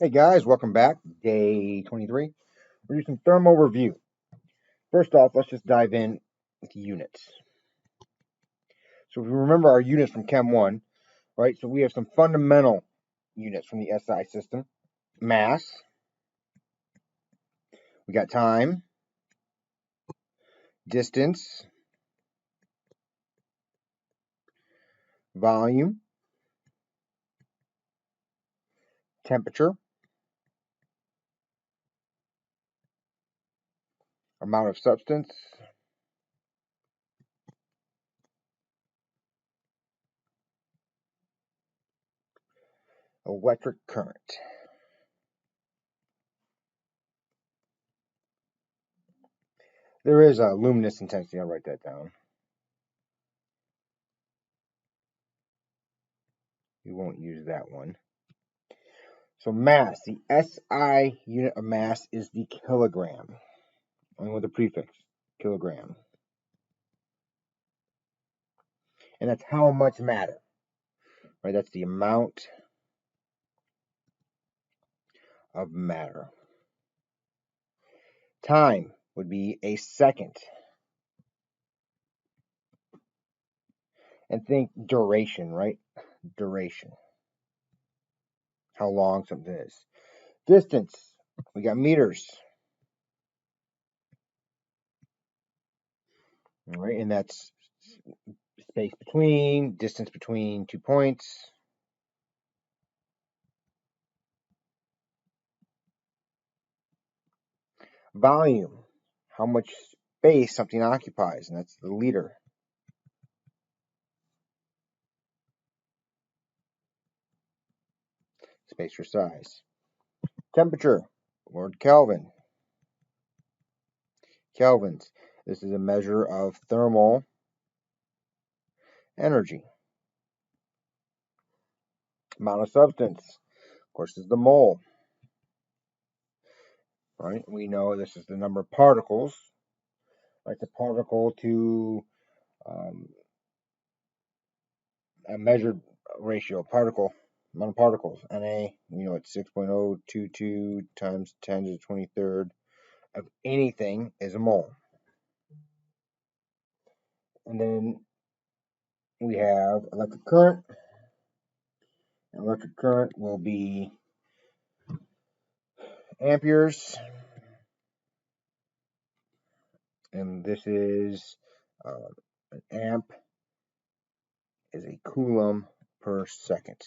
Hey guys, welcome back. Day 23. We're doing some thermal review. First off, let's just dive in with units. So if you remember our units from Chem 1, right? So we have some fundamental units from the SI system. Mass. We got time. Distance. Volume. Temperature. Amount of substance. Electric current. There is a luminous intensity. I'll write that down. We won't use that one. So mass, the SI unit of mass is the kilogram. Only with the prefix, kilogram. And that's how much matter, right? That's the amount of matter. Time would be a second. And think duration, right? Duration. How long something is. Distance, we got meters. All right, and that's space between, distance between 2 points. Volume, how much space something occupies, and that's the liter. Space for size. Temperature, Lord Kelvin. Kelvins. This is a measure of thermal energy. Amount of substance, of course, is the mole. Right? We know this is the number of particles. Like the particle to a measured ratio, particle, amount of particles. Na, we know it's 6.022 times 10 to the 23rd of anything is a mole. And then we have electric current. Electric current will be amperes. And this is an amp is a coulomb per second.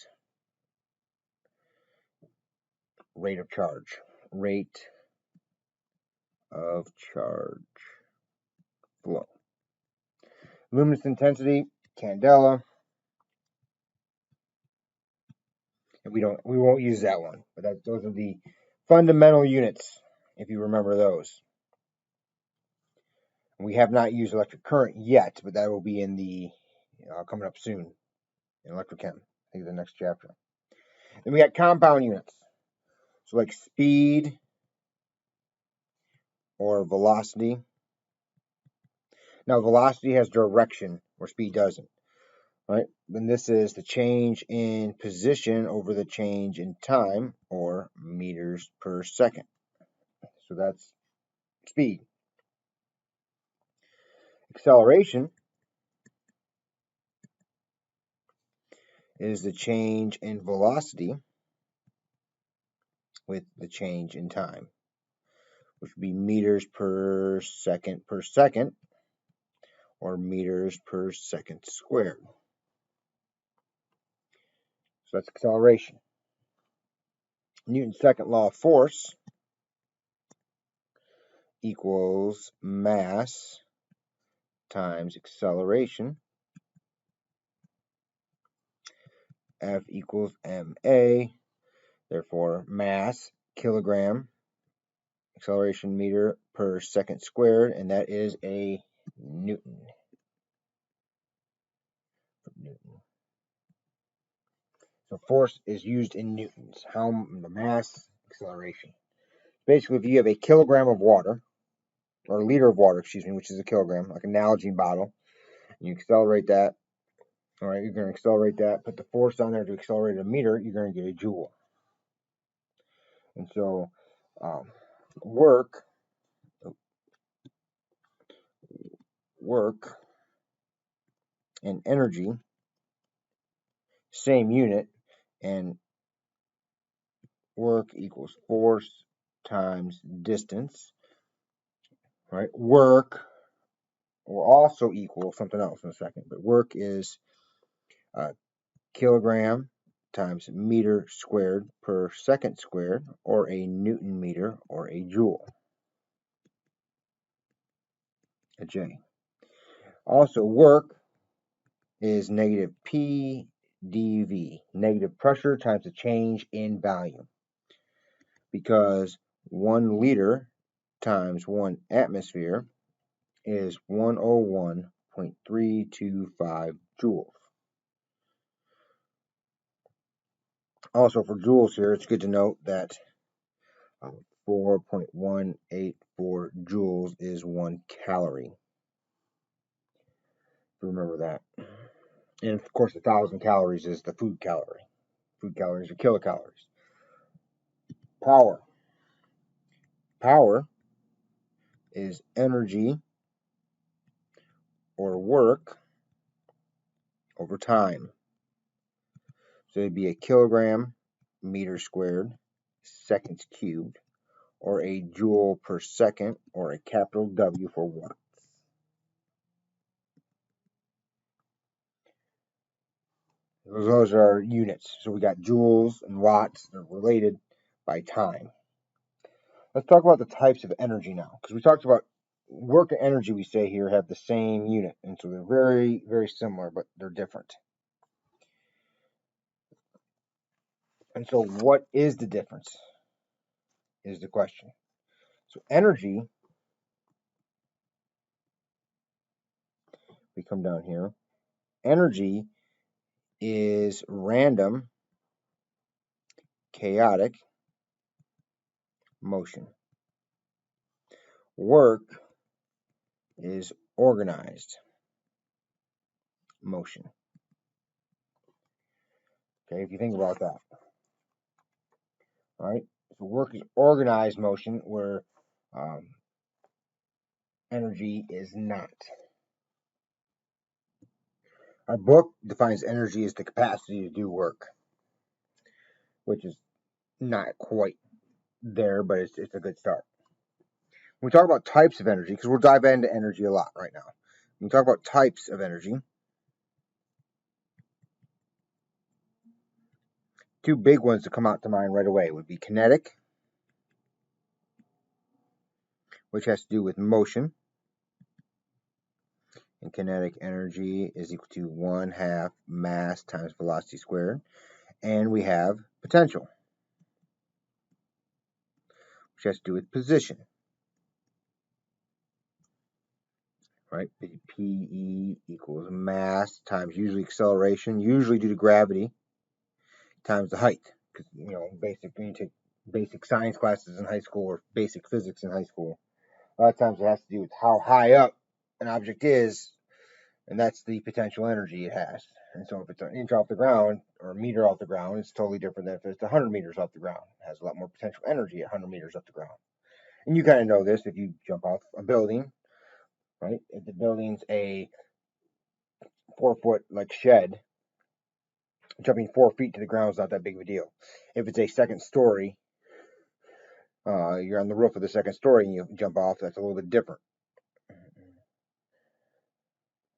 Rate of charge. Rate of charge flow. Luminous intensity, candela. And we won't use that one, but those are the fundamental units, if you remember those. We have not used electric current yet, but that will be in the coming up soon in electrochem. I think the next chapter. Then we got compound units, so like speed or velocity. Now velocity has direction, where speed doesn't. Right? Then this is the change in position over the change in time, or meters per second. So that's speed. Acceleration is the change in velocity with the change in time, which would be meters per second, or meters per second squared. So that's acceleration. Newton's second law of force equals mass times acceleration. F equals ma. Therefore, mass, kilogram, acceleration meter per second squared, and that is a Newton. So force is used in newtons. How the mass, acceleration. Basically, if you have a kilogram of water, or a liter of water, excuse me, which is a kilogram, like a Nalgene bottle, and you accelerate that, all right, you're going to accelerate that, put the force on there to accelerate a meter, you're going to get a joule. And so work and energy, same unit, and work equals force times distance, right? Work will also equal something else in a second, but work is kilogram times meter squared per second squared, or a Newton meter, or a joule, a J. Also, work is negative P dV, negative pressure times the change in volume, because 1 liter times 1 atmosphere is 101.325 joules. Also, for joules here, it's good to note that 4.184 joules is 1 calorie. Remember that. And of course, 1,000 calories is the food calorie. Food calories are kilocalories. Power. Power is energy or work over time. So it'd be a kilogram meter squared seconds cubed, or a joule per second, or a capital W for watts. Those are our units. So we got joules and watts. They're related by time. Let's talk about the types of energy now, because we talked about work and energy, we say here, have the same unit. And so they're very, very similar, but they're different. And so what is the difference is the question. So energy, we come down here, energy is random, chaotic motion. Work is organized motion. Okay, if you think about that. All right, so work is organized motion, where energy is not. Our book defines energy as the capacity to do work, which is not quite there, but it's a good start. When we talk about types of energy, because we'll dive into energy a lot right now. When we talk about types of energy, two big ones to come out to mind right away would be kinetic, which has to do with motion. And kinetic energy is equal to 1/2 mass times velocity squared. And we have potential, which has to do with position. Right? PE equals mass times usually acceleration, usually due to gravity, times the height. Because, when you take basic science classes in high school or basic physics in high school, a lot of times it has to do with how high up an object is, and that's the potential energy it has. And so if it's an inch off the ground or a meter off the ground, it's totally different than if it's 100 meters off the ground. It has a lot more potential energy at 100 meters off the ground. And you kind of know this if you jump off a building, right? If the building's a 4-foot shed, jumping 4 feet to the ground is not that big of a deal. If it's a second story, you're on the roof of the second story and you jump off, that's a little bit different.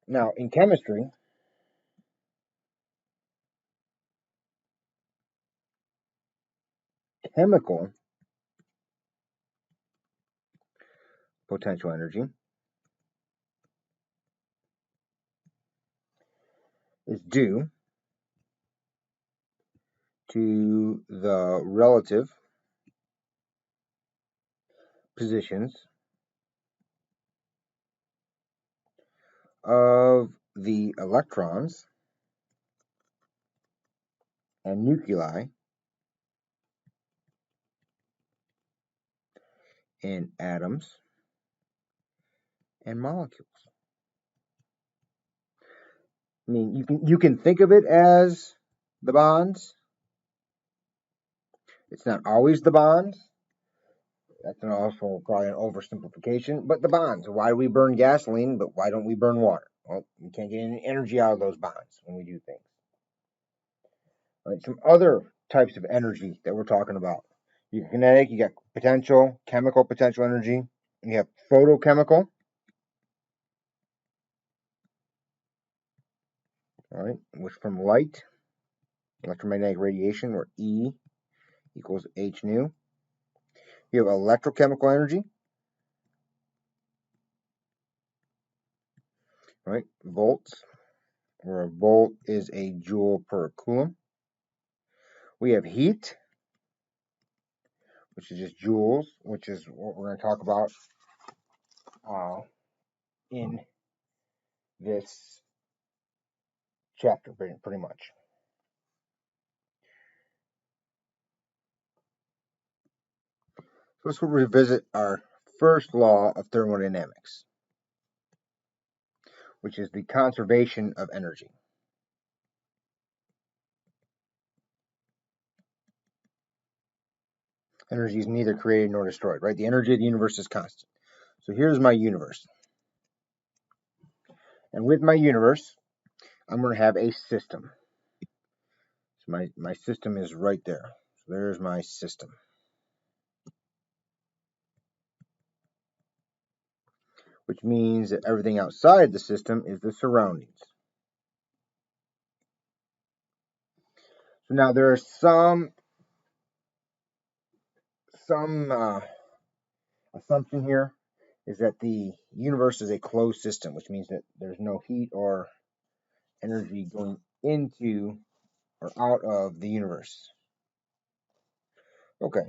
Now, in chemistry, chemical potential energy is due to the relative positions of the electrons and nuclei in atoms and molecules. I mean, you can think of it as the bonds, It's not always the bonds. That's also probably an oversimplification, but the bonds. Why do we burn gasoline, but why don't we burn water? Well, we can't get any energy out of those bonds when we do things. All right, some other types of energy that we're talking about. You got kinetic, you got potential, chemical potential energy, you have photochemical. All right, which from light, electromagnetic radiation, where E equals h nu. You have electrochemical energy, right? Volts, where a volt is a joule per coulomb. We have heat, which is just joules, which is what we're going to talk about in this chapter, pretty much. So let's revisit our first law of thermodynamics, which is the conservation of energy. Energy is neither created nor destroyed, right? The energy of the universe is constant. So here's my universe. And with my universe, I'm going to have a system. So my system is right there. So there's my system. Which means that everything outside the system is the surroundings. So now there are some assumption here is that the universe is a closed system, which means that there's no heat or energy going into or out of the universe. Okay.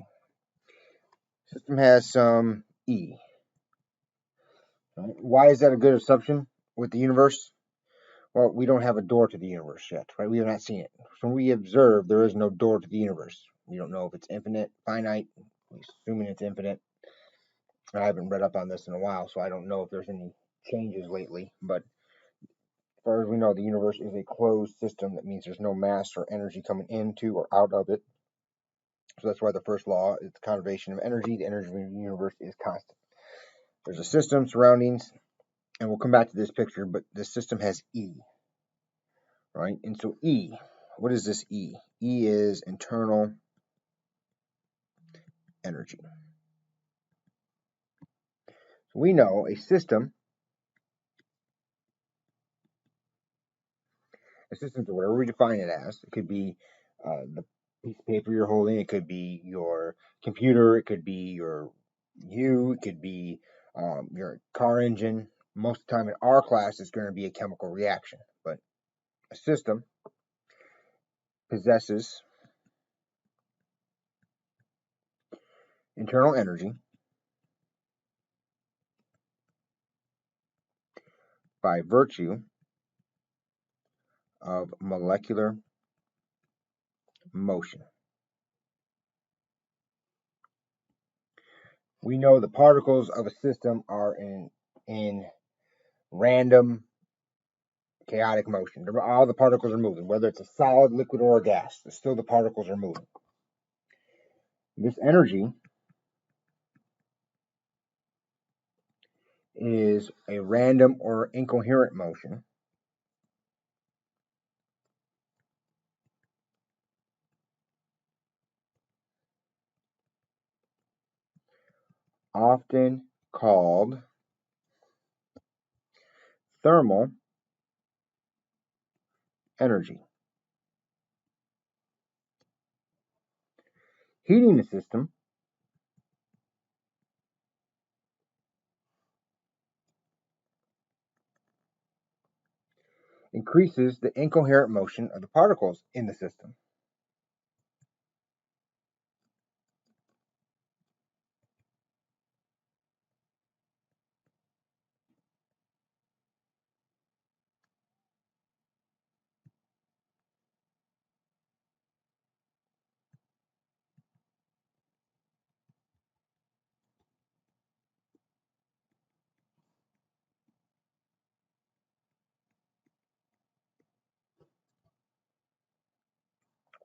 System has some E. Right? Why is that a good assumption with the universe? Well, we don't have a door to the universe yet, right? We have not seen it. So we observe there is no door to the universe. We don't know if it's infinite, finite. We're assuming it's infinite. I haven't read up on this in a while, so I don't know if there's any changes lately. But as far as we know, the universe is a closed system. That means there's no mass or energy coming into or out of it. So that's why the first law is the conservation of energy. The energy of the universe is constant. There's a system, surroundings, and we'll come back to this picture, but the system has E, right? And so E, what is this E? E is internal energy. So we know a system, or whatever we define it as, it could be the piece of paper you're holding, it could be your computer, it could be it could be your car engine. Most of the time in our class, it's going to be a chemical reaction, but a system possesses internal energy by virtue of molecular motion. We know the particles of a system are in random chaotic motion. All the particles are moving, whether it's a solid, liquid, or a gas. Still the particles are moving. This energy is a random or incoherent motion often called thermal energy. Heating the system increases the incoherent motion of the particles in the system.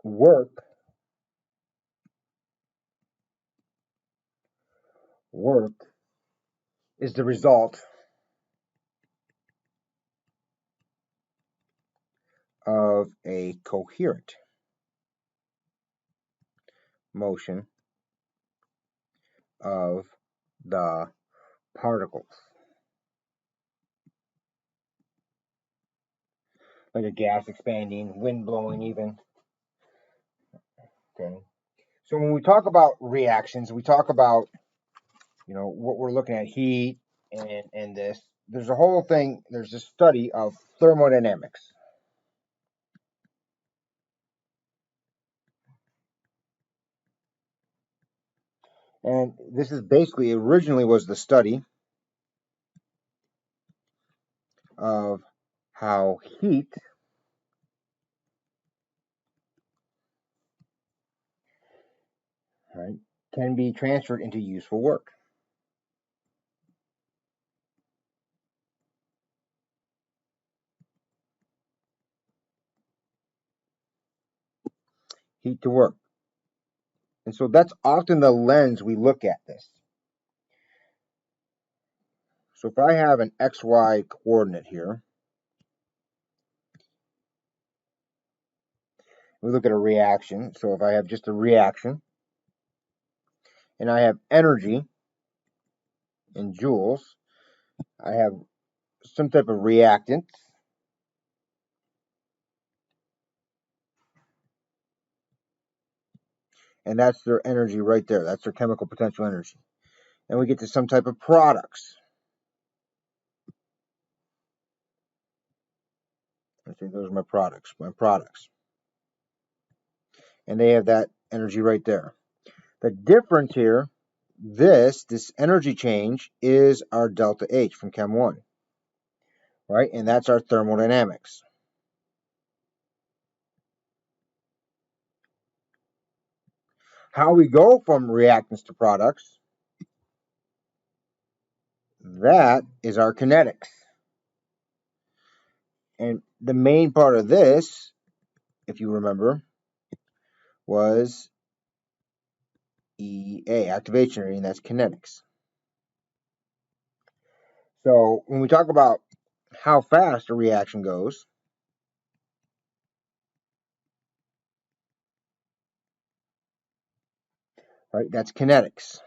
Work work is the result of a coherent motion of the particles. Like a gas expanding, wind blowing even. Okay. So when we talk about reactions, we talk about, what we're looking at, heat and this. There's a whole thing, there's a study of thermodynamics. And this is basically, originally was the study of how heat right, can be transferred into useful work. Heat to work. And so that's often the lens we look at this. So if I have an XY coordinate here, we look at a reaction. So if I have just a reaction, and I have energy in joules, I have some type of reactant, and that's their energy right there. That's their chemical potential energy. And we get to some type of products. I think those are my products. And they have that energy right there. The difference here, this energy change is our delta H from Chem 1, right? And that's our thermodynamics. How we go from reactants to products, that is our kinetics. And the main part of this, if you remember, was EA, activation rate, and that's kinetics. So when we talk about how fast a reaction goes, right, that's kinetics.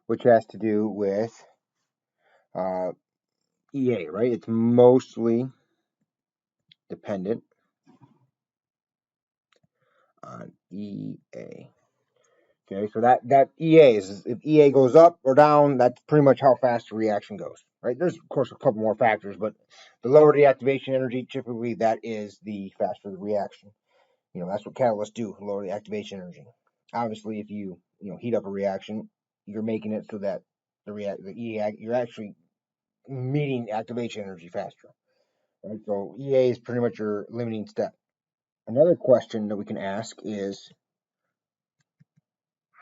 Which has to do with EA, right? It's mostly dependent on EA. Okay, so that EA is, if EA goes up or down, that's pretty much how fast the reaction goes, right? There's, of course, a couple more factors, but the lower the activation energy, typically that is the faster the reaction. That's what catalysts do, lower the activation energy. Obviously, if you heat up a reaction, you're making it so that the EA, you're actually meeting activation energy faster, right? So EA is pretty much your limiting step. Another question that we can ask is,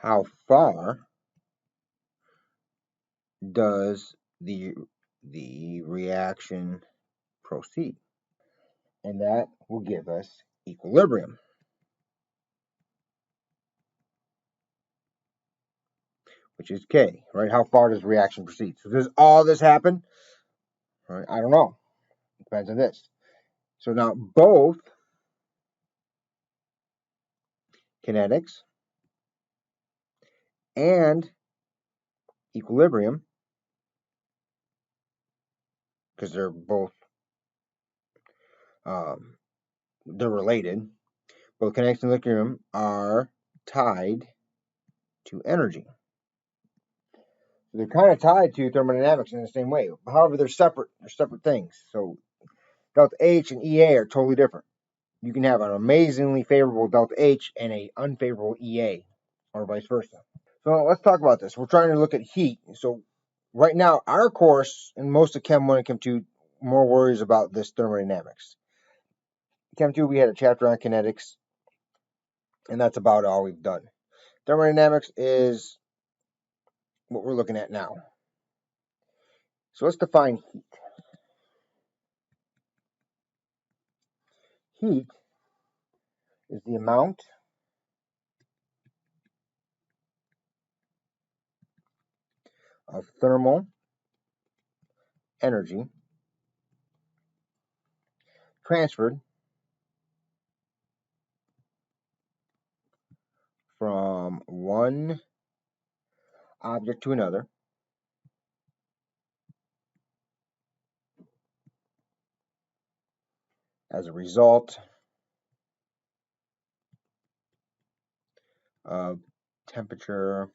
how far does the reaction proceed? And that will give us equilibrium, which is K, right? How far does reaction proceed? So does all this happen? Right? I don't know. It depends on this. So now both kinetics and equilibrium, because they're both they're related. Both kinetics and equilibrium are tied to energy. So they're kind of tied to thermodynamics in the same way. However, they're separate. They're separate things. So delta H and EA are totally different. You can have an amazingly favorable delta H and an unfavorable EA, or vice versa. So let's talk about this. We're trying to look at heat. So right now, our course and most of Chem 1 and Chem 2 more worries about this thermodynamics. Chem 2, we had a chapter on kinetics, and that's about all we've done. Thermodynamics is what we're looking at now. So let's define heat. Heat is the amount of thermal energy transferred from one object to another as a result of temperature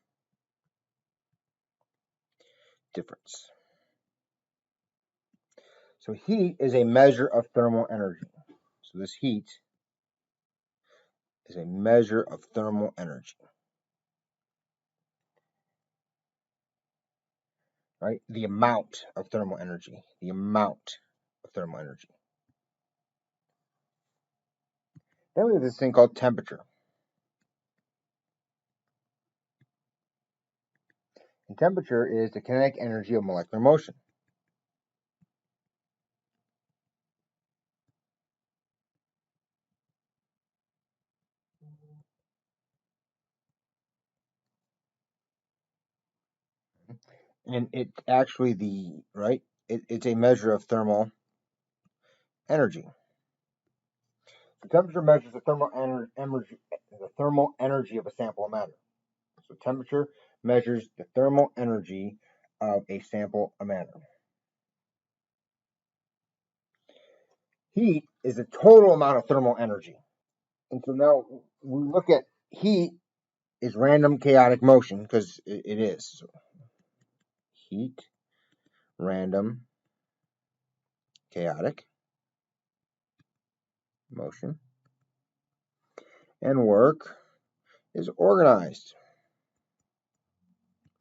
difference. So heat is a measure of thermal energy. So this heat is a measure of thermal energy. Right? The amount of thermal energy. The amount of thermal energy. Then we have this thing called temperature. And temperature is the kinetic energy of molecular motion. And it's actually it's a measure of thermal energy. The temperature measures the thermal energy of a sample of matter. So temperature measures the thermal energy of a sample of matter. Heat is the total amount of thermal energy. And so now we look at heat is random chaotic motion, because it is. So heat, random, chaotic motion. And work is organized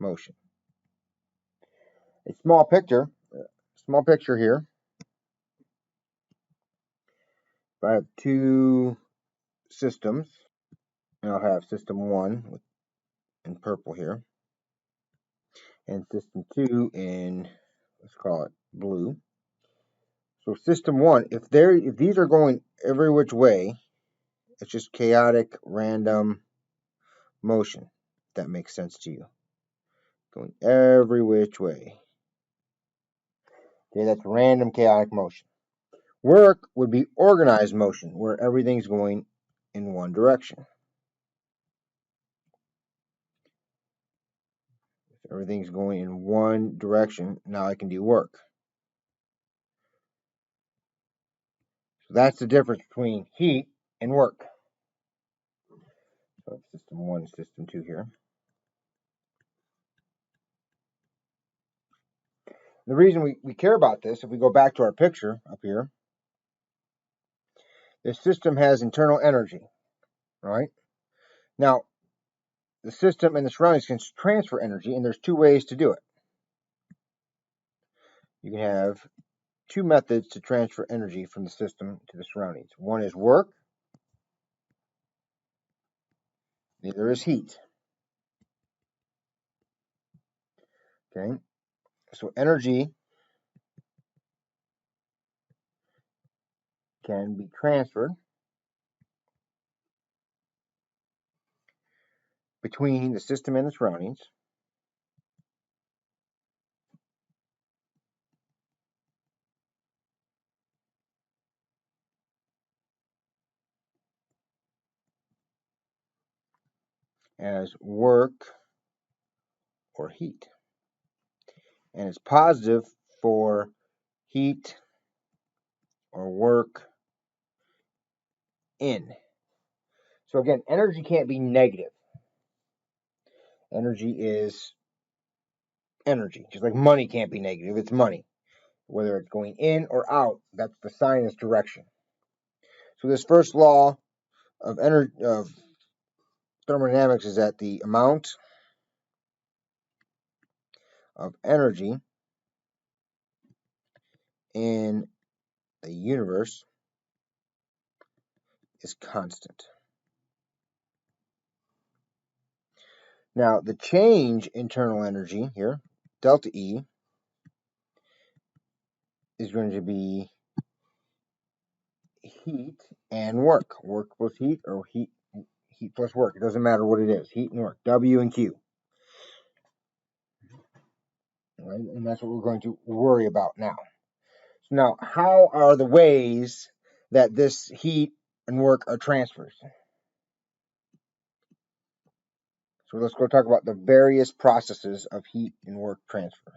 motion. A small picture here. If I have two systems, and I'll have system 1 in purple here, and system 2 in, let's call it blue. So system 1, if these are going every which way, it's just chaotic random motion. If that makes sense to you. Going every which way. Okay, that's random chaotic motion. Work would be organized motion, where everything's going in one direction. If everything's going in one direction, now I can do work. So that's the difference between heat and work. So system 1 and system 2 here. The reason we care about this, if we go back to our picture up here, this system has internal energy, right? Now, the system and the surroundings can transfer energy, and there's two ways to do it. You can have two methods to transfer energy from the system to the surroundings. One is work, the other is heat. Okay, so energy can be transferred between the system and the surroundings as work or heat. And it's positive for heat or work in. So again, energy can't be negative. Energy is energy. Just like money can't be negative, it's money. Whether it's going in or out, that's the sign is direction. So this first law of thermodynamics is that the amount of energy in the universe is constant. Now, the change in internal energy here, delta E, is going to be heat and work. Work plus heat, or heat plus work. It doesn't matter what it is. Heat and work. W and Q. right? And that's what we're going to worry about now. So now, how are the ways that this heat and work are transferred? So let's go talk about the various processes of heat and work transfer.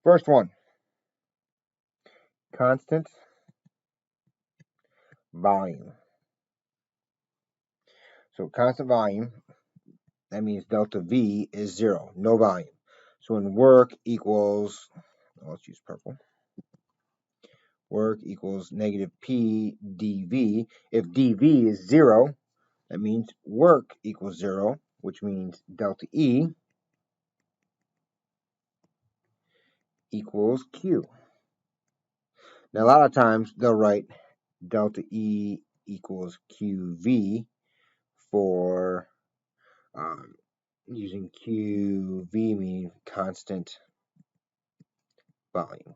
First one, constant volume. So constant volume, that means delta V is 0, no volume. So when work equals, let's use purple, work equals negative P dV. If dV is 0, that means work equals 0, which means delta E equals Q. Now, a lot of times they'll write delta E equals QV for using QV meaning constant volume.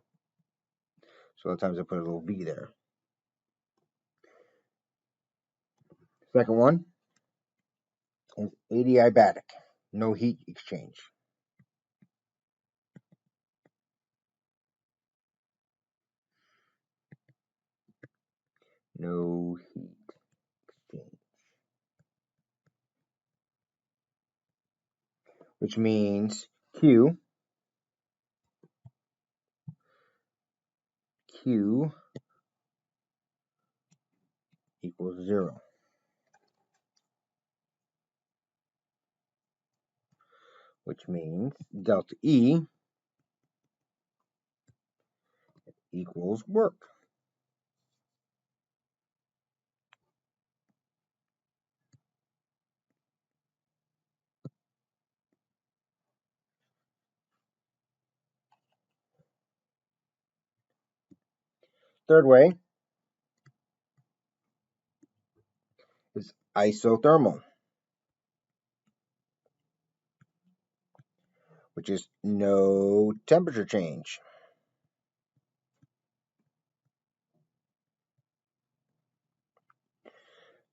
So a lot of times I put a little V there. Second one is adiabatic, no heat exchange. No heat exchange. Which means Q equals 0. Which means delta E equals work. Third way is isothermal, which is no temperature change.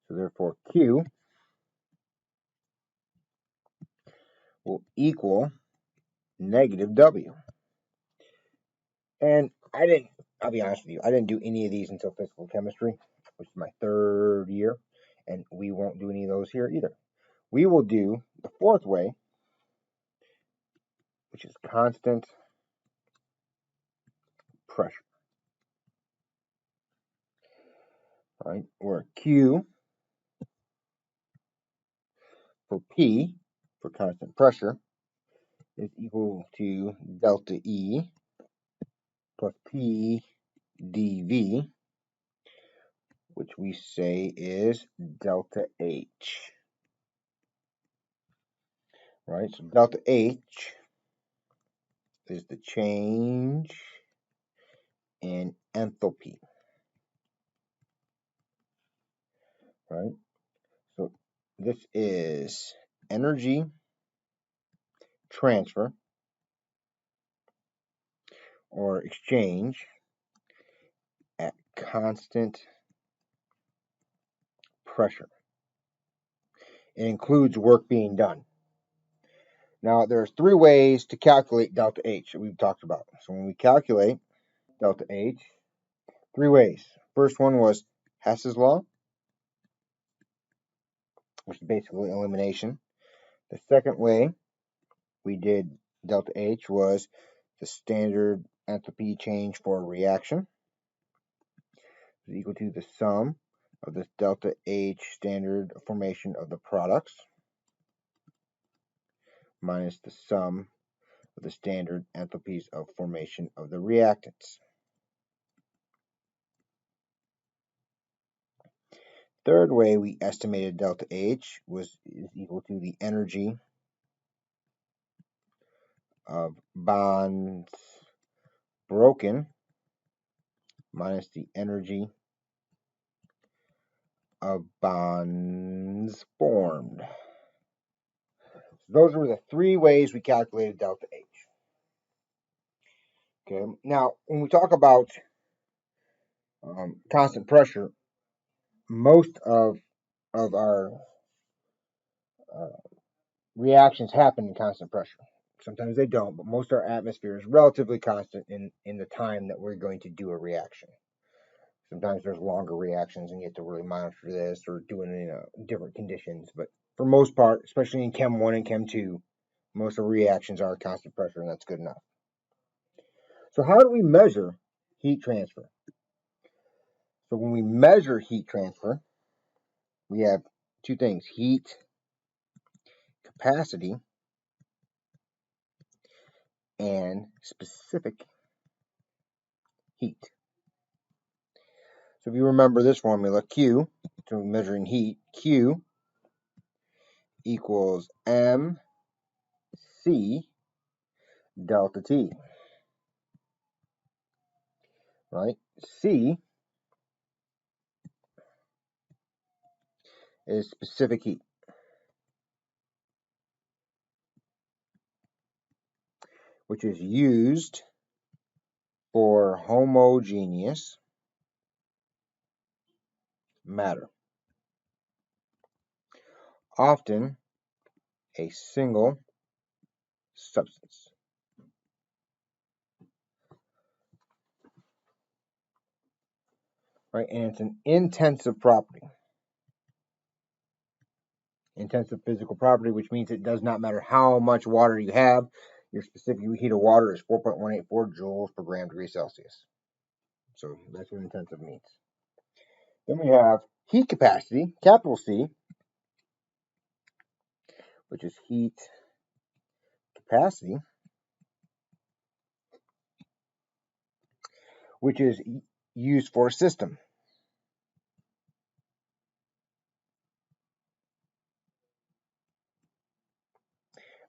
So therefore Q will equal negative W. And I'll be honest with you, I didn't do any of these until physical chemistry, which is my 3rd year, and we won't do any of those here either. We will do the 4th way, which is constant pressure. Right? Where Q for P, for constant pressure, is equal to delta E plus P dV, which we say is delta H. Right? So delta H is the change in enthalpy. Right? So this is energy transfer or exchange at constant pressure. It includes work being done. Now, there's 3 ways to calculate delta H that we've talked about. So when we calculate delta H, 3 ways. First one was Hess's law, which is basically elimination. The second way we did delta H was the standard enthalpy change for a reaction is equal to the sum of this delta H standard formation of the products minus the sum of the standard enthalpies of formation of the reactants. Third way we estimated delta H is equal to the energy of bonds broken minus the energy of bonds formed. So those were the 3 ways we calculated delta H. Okay. Now, when we talk about constant pressure, most of our reactions happen in constant pressure. Sometimes they don't, but most of our atmosphere is relatively constant in the time that we're going to do a reaction. Sometimes there's longer reactions and you have to really monitor this or do it in different conditions. But for most part, especially in Chem 1 and Chem 2, most of the reactions are constant pressure, and that's good enough. So how do we measure heat transfer? So when we measure heat transfer, we have two things: heat capacity and specific heat. So if you remember this formula, Q, so measuring heat, Q equals MC delta T, right? C is specific heat, which is used for homogeneous matter, often a single substance. Right, and it's an intensive property. Intensive physical property, which means it does not matter how much water you have, your specific heat of water is 4.184 joules per gram degree Celsius. So that's what intensive means. Then we have heat capacity, capital C, which is heat capacity, which is used for a system.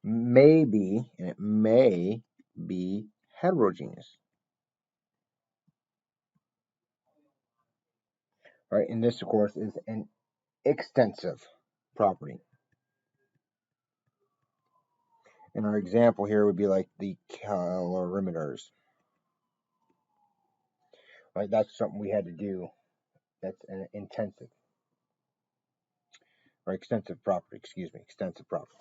May be, and it may be heterogeneous. Right, and this, of course, is an extensive property. And our example here would be like the calorimeters. Right, that's something we had to do. That's an intensive, or extensive property, extensive property.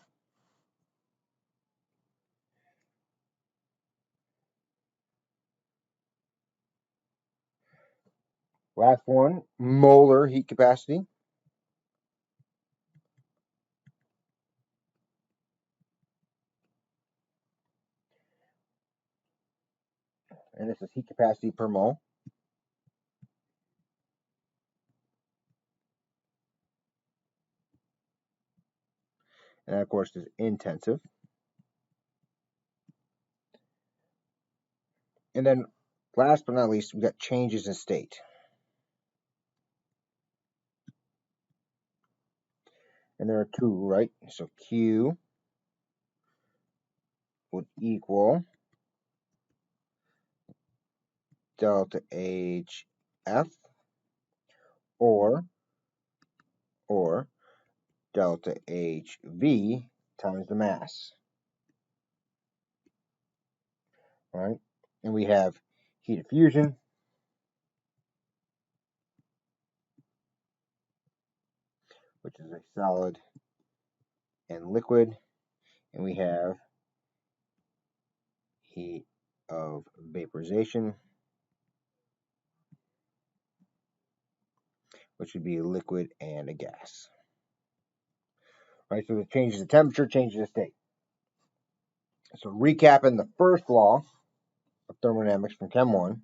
Last one, molar heat capacity. And this is heat capacity per mole. And that, of course, is intensive. And then, last but not least, we got changes in state. And there are two, right? So Q would equal delta HF or delta HV times the mass. All right? And we have heat of fusion, which is a solid and liquid, and we have heat of vaporization, which would be a liquid and a gas. Right, so it changes the temperature, changes the state. So recapping the first law of thermodynamics from Chem 1,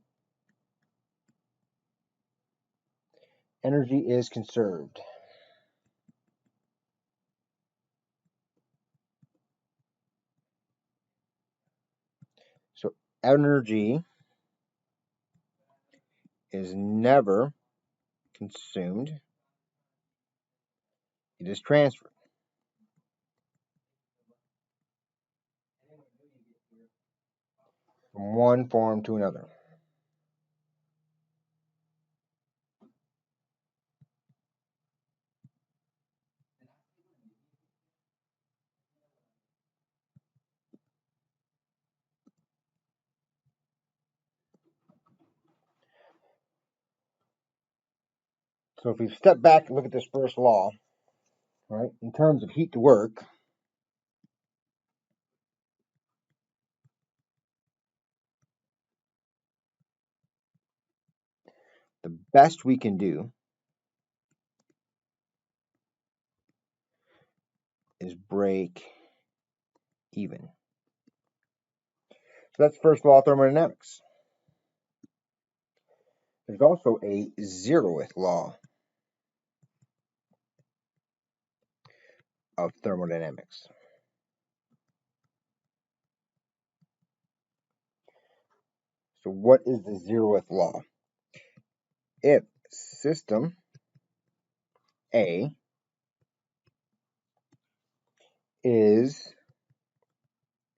energy is conserved. So energy is never consumed, it is transferred. From one form to another. So if we step back and look at this first law, right? In terms of heat to work, the best we can do is break even. So that's the first law of thermodynamics. There's also a Zeroth Law of thermodynamics. So what is the Zeroth Law? If system A is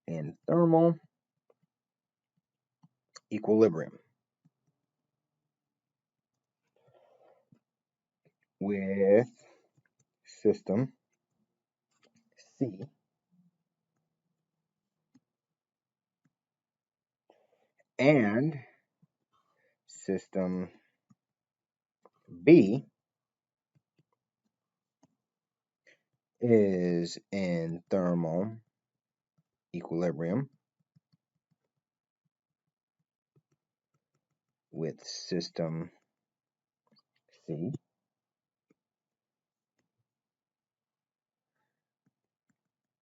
in thermal equilibrium with system C and system B is in thermal equilibrium with system C,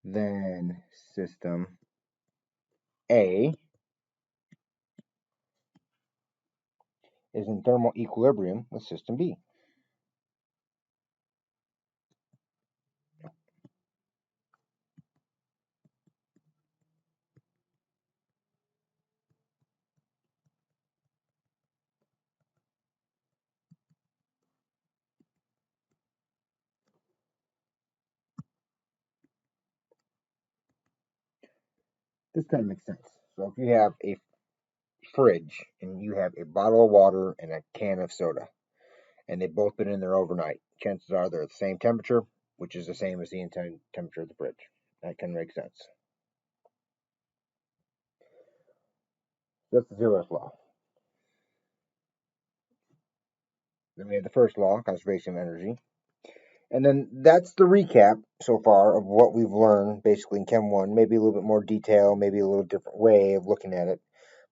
then system A is in thermal equilibrium with system B. This kind of makes sense. So if you have a fridge and you have a bottle of water and a can of soda, and they've both been in there overnight, chances are they're at the same temperature, which is the same as the intended temperature of the fridge. That can make sense. That's the Zeroth Law. Then we have the first law, conservation of energy. And then that's the recap so far of what we've learned basically in Chem 1. Maybe a little bit more detail, maybe a little different way of looking at it,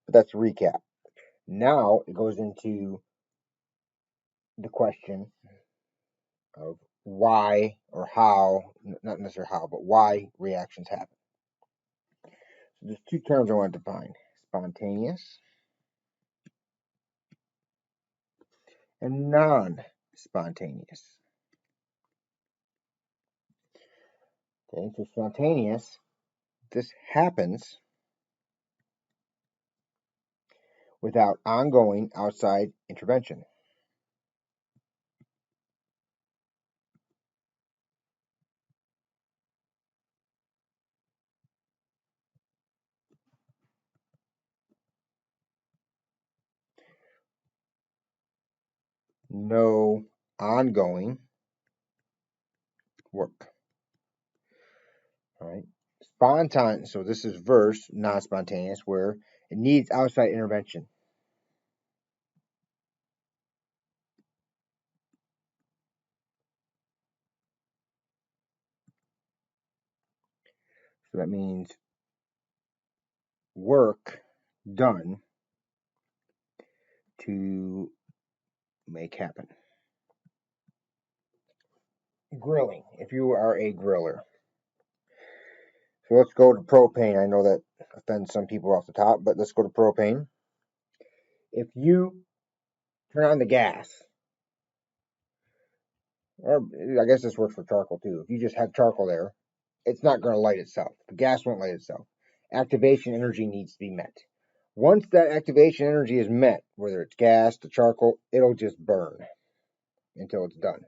but that's the recap. Now it goes into the question of why or how, not necessarily how, but why reactions happen. So there's two terms I want to define: spontaneous and non-spontaneous. Okay, so spontaneous, this happens without ongoing outside intervention. No ongoing work. All right. Spontaneous, so this is verse non-spontaneous, where it needs outside intervention. So that means work done to make happen. Grilling, if you are a griller. So let's go to propane. I know that offends some people off the top, but let's go to propane. If you turn on the gas, or I guess this works for charcoal too. If you just have charcoal there, it's not going to light itself. The gas won't light itself. Activation energy needs to be met. Once that activation energy is met, whether it's gas, the charcoal, it'll just burn until it's done.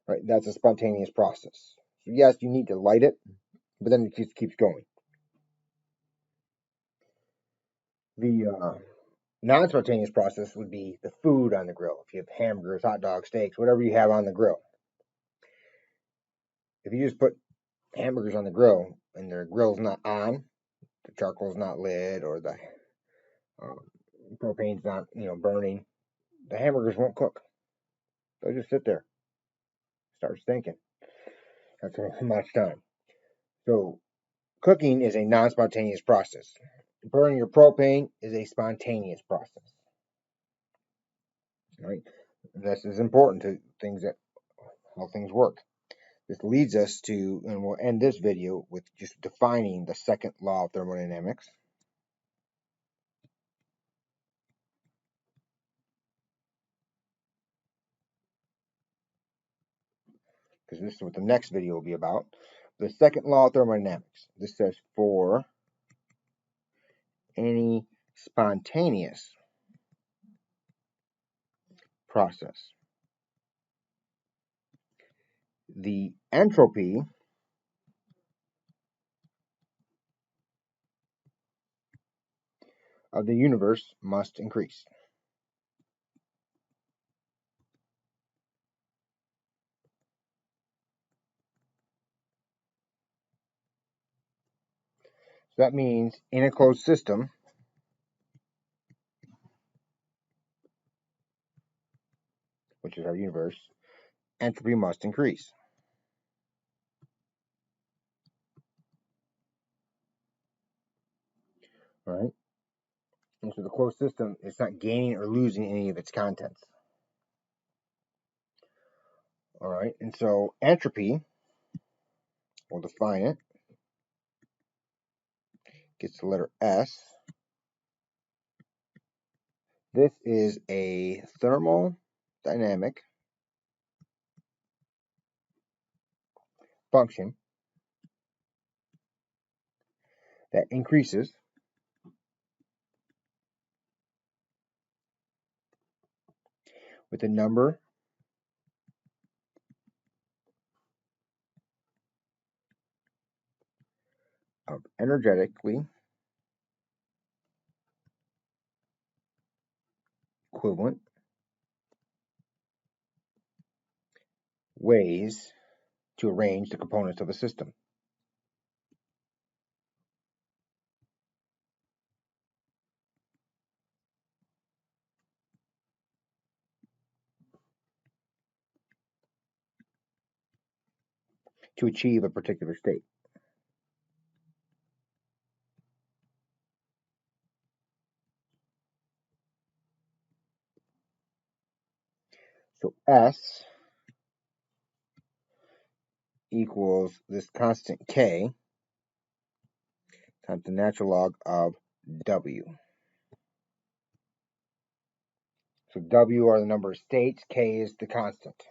Right? That's a spontaneous process. So yes, you need to light it, but then it just keeps going. The non-spontaneous process would be the food on the grill. If you have hamburgers, hot dogs, steaks, whatever you have on the grill. If you just put hamburgers on the grill and the grill's not on, the charcoal's not lit, or the propane's not burning, the hamburgers won't cook. They'll just sit there, start stinking. That's a much time. So cooking is a non-spontaneous process. Burning your propane is a spontaneous process. Right? This is important to things that how things work. This leads us to, and we'll end this video with just defining the second law of thermodynamics. Because this is what the next video will be about. The second law of thermodynamics. This says for any spontaneous process, the entropy of the universe must increase. So that means in a closed system, which is our universe, entropy must increase. All right? And so the closed system is not gaining or losing any of its contents. All right? And so entropy, we'll define it, gets the letter S. This is a thermodynamic function that increases with the number of energetically equivalent ways to arrange the components of a system. To achieve a particular state. So S equals this constant K times the natural log of W. So W are the number of states, K is the constant.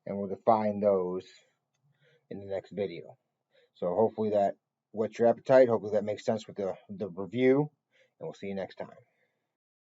And we'll define those in the next video. So hopefully that whets your appetite. Hopefully that makes sense with the review. And we'll see you next time.